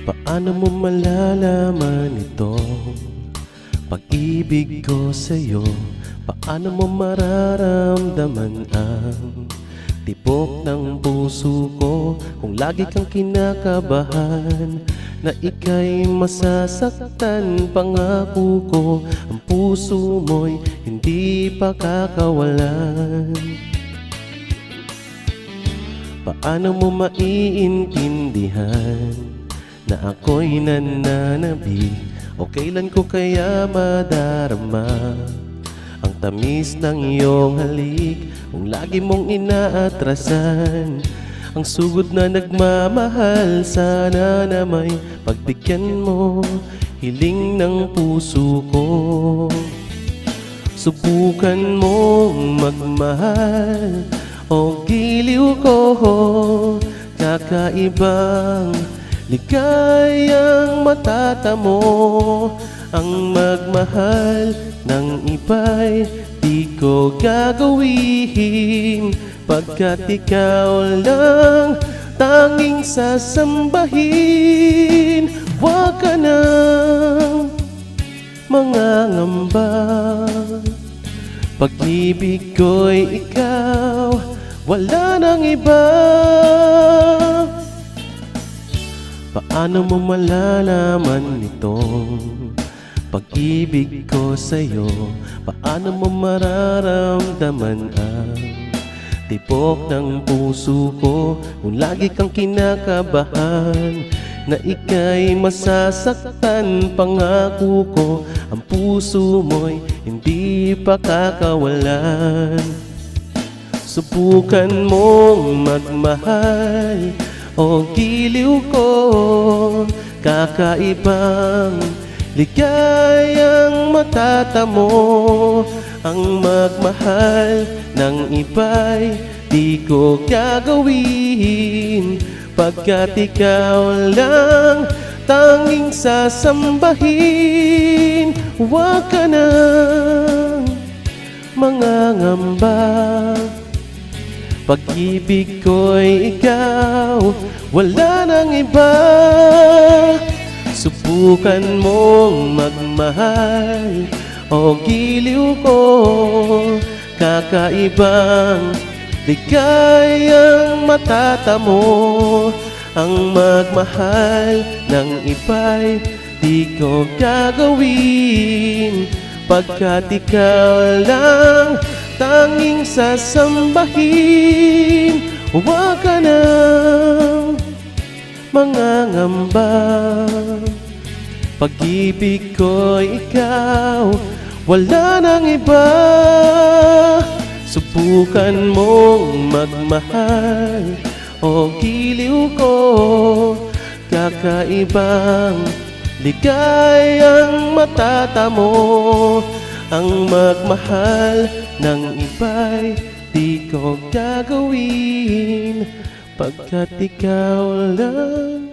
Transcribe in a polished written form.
Paano mo malalaman itong pag-ibig ko sa'yo? Paano mo mararamdaman ang tibok ng puso ko kung lagi kang kinakabahan na ika'y masasaktan? Pangako ko, ang puso mo'y hindi pa kakawalan. Paano mo maiintindihan na ako'y nananabik? O kailan ko kaya madarama ang tamis ng iyong halik kung lagi mong inaatrasan ang sugod na nagmamahal? Sana na may pagbigyan mo hiling ng puso ko. Subukan mong magmahal o giliw ko, kakaibang ligayang matatamo. Ang magmahal ng iba'y di ko gagawin, pagkat ikaw lang tanging sasambahin. Huwag ka nang mangangamba, pag-ibig ko'y ikaw, wala nang iba. Paano mo malalaman itong pag-ibig ko sa'yo? Paano mo mararamdaman ang tibok ng puso ko kung lagi kang kinakabahan na ika'y masasaktan? Pangako ko, ang puso mo'y hindi pa kakawalan. Subukan mong magmahal o giliw ko, kakaibang ligayang matatamo. Ang magmahal ng iba'y di ko gagawin, pagkat ikaw lang tanging sasambahin. Huwag ka nang mangangamba, pag-ibig ko'y ikaw, wala nang iba. Subukan mong magmahal o giliw ko, kakaibang ligayang matatamo. Ang magmahal ng iba'y di ko gagawin, pagkat ikaw lang tanging sasambahin. Huwag ka nang mangangamba, pag-ibig ko'y ikaw, wala nang iba. Subukan mong magmahal o giliw ko, kakaibang ligayang matatamo. Ang magmahal ng iba'y di ko gagawin, pagkat ikaw lang